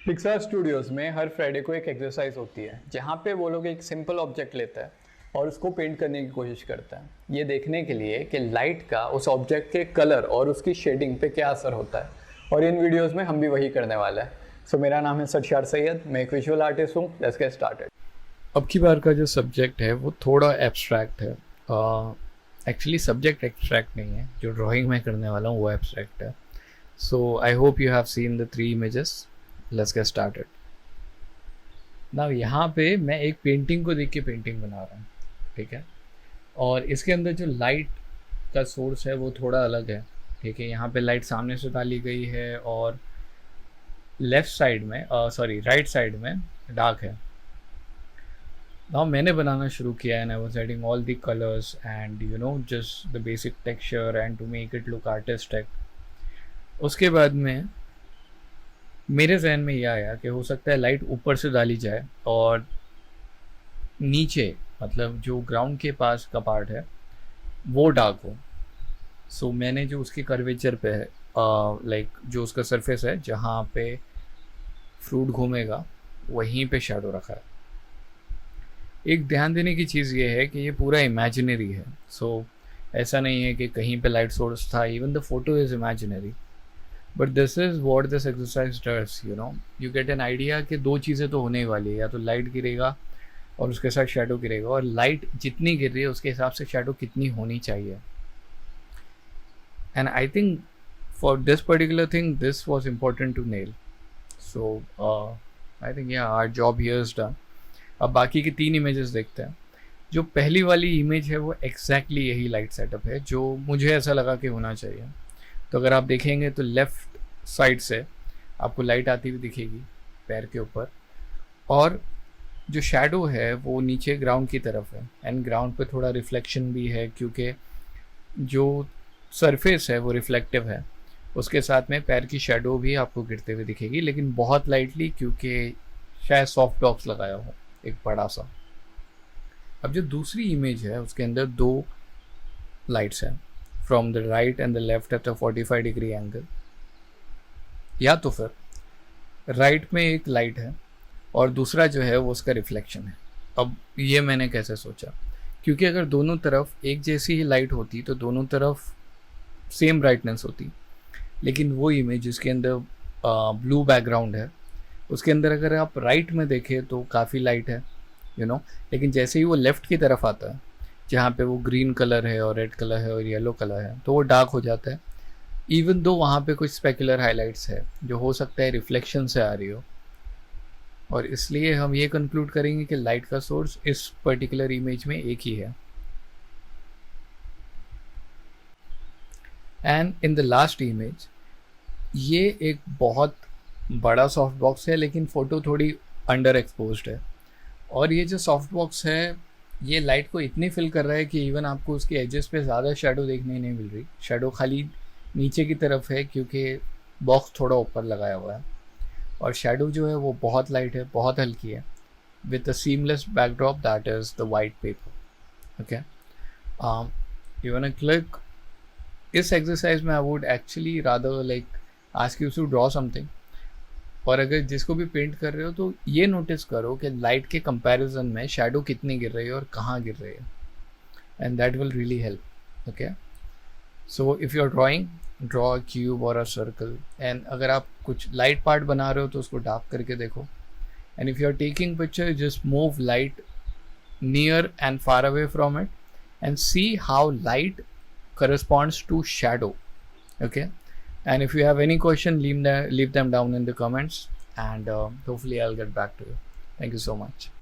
Pixar Studios में हर Friday को एक एक्सरसाइज होती है जहाँ पे वो लोग एक सिंपल ऑब्जेक्ट लेते हैं और उसको पेंट करने की कोशिश करते हैं, ये देखने के लिए कि लाइट का उस ऑब्जेक्ट के कलर और उसकी शेडिंग पे क्या असर होता है। और इन वीडियोस में हम भी वही करने वाले हैं। सो मेरा नाम है सटशार सैयद, मैं एक विजुअल आर्टिस्ट हूँ। Let's get started. अब की बार का जो सब्जेक्ट है वो थोड़ा एब्स्ट्रैक्ट है। एक्चुअली सब्जेक्ट एब्स्ट्रैक्ट नहीं है, जो ड्राइंग में करने वाला हूँ वो एब्स्ट्रैक्ट है। So I hope you have seen the 3 images. Let's get started. Now यहाँ पे मैं एक पेंटिंग को देख के पेंटिंग बना रहा हूँ, ठीक है। और इसके अंदर जो लाइट का सोर्स है वो थोड़ा अलग है, ठीक है। यहाँ पे लाइट सामने से डाली गई है और लेफ्ट साइड में सॉरी राइट साइड में डार्क है। नाउ मैंने बनाना शुरू किया and I was adding all the colours and just the basic texture and to make it look artistic. उसके बाद में मेरे जहन में यह आया कि हो सकता है लाइट ऊपर से डाली जाए और नीचे मतलब जो ग्राउंड के पास का पार्ट है वो डार्क हो। सो मैंने जो उसके कर्वेचर पे है, लाइक जो उसका सरफेस है जहाँ पे फ्रूट घूमेगा वहीं पे शेडो रखा है। एक ध्यान देने की चीज़ ये है कि ये पूरा इमेजिनरी है। सो ऐसा नहीं है कि कहीं पे लाइट सोर्स था। Even the photo is imaginary, but this is what this exercise does. You get an idea कि दो चीज़ें तो होने ही वाली है, या तो लाइट गिरेगा और उसके साथ शेडो गिरेगा, और लाइट जितनी गिर रही है उसके हिसाब से शेडो कितनी होनी चाहिए। And I think for this particular thing this was important to nail. So I think yeah our job here is done. अब बाकी की 3 इमेजेस देखते हैं। जो पहली वाली इमेज है वो एग्जैक्टली यही लाइट सेटअप है जो मुझे ऐसा लगा कि होना चाहिए। तो अगर आप देखेंगे तो लेफ़्ट साइड से आपको लाइट आती हुई दिखेगी पैर के ऊपर, और जो शैडो है वो नीचे ग्राउंड की तरफ है। एंड ग्राउंड पे थोड़ा रिफ्लेक्शन भी है क्योंकि जो सरफेस है वो रिफ्लेक्टिव है। उसके साथ में पैर की शैडो भी आपको गिरते हुए दिखेगी, लेकिन बहुत लाइटली, क्योंकि शायद सॉफ्ट बॉक्स लगाया हो एक बड़ा सा। अब जो दूसरी इमेज है उसके अंदर 2 लाइट्स हैं, from the right and the left at a 45 degree angle. या तो फिर राइट में एक लाइट है और दूसरा जो है वो उसका रिफ्लेक्शन है। अब ये मैंने कैसे सोचा, क्योंकि अगर दोनों तरफ एक जैसी ही लाइट होती तो दोनों तरफ सेम ब्राइटनेस होती। लेकिन वो इमेज जिसके अंदर ब्लू बैकग्राउंड है उसके अंदर अगर आप राइट में देखें तो काफ़ी लाइट है, लेकिन जैसे ही वो लेफ़्ट की तरफ आता है जहाँ पे वो ग्रीन कलर है और रेड कलर है और येलो कलर है तो वो डार्क हो जाता है। इवन दो वहाँ पे कुछ स्पेकुलर हाइलाइट्स है जो हो सकता है रिफ्लेक्शन से आ रही हो, और इसलिए हम ये कंक्लूड करेंगे कि लाइट का सोर्स इस पर्टिकुलर इमेज में एक ही है। And in the last image ये एक बहुत बड़ा सॉफ्ट बॉक्स है, लेकिन फ़ोटो थोड़ी अंडर एक्सपोज्ड है। और ये जो सॉफ्ट बॉक्स है ये लाइट को इतनी फिल कर रहा है कि इवन आपको उसके एजेस पे ज़्यादा शेडो देखने नहीं मिल रही। शेडो खाली नीचे की तरफ है क्योंकि बॉक्स थोड़ा ऊपर लगाया हुआ है, और शेडो जो है वो बहुत लाइट है, बहुत हल्की है, with a seamless backdrop that is the white paper. Okay, you want to click. इस एक्सरसाइज में I would actually rather like ask you to draw something, और अगर जिसको भी पेंट कर रहे हो तो ये नोटिस करो कि लाइट के कंपैरिजन में शैडो कितनी गिर रही है और कहाँ गिर रही है, and that will really help. Okay, so if you are drawing, draw a cube और अ सर्कल। एंड अगर आप कुछ लाइट पार्ट बना रहे हो तो उसको डार्क करके देखो। And if you are taking picture, just move light near and far away from it and see how light corresponds to shadow. Okay, and if you have any question, leave them down in the comments, and hopefully I'll get back to you. Thank you so much.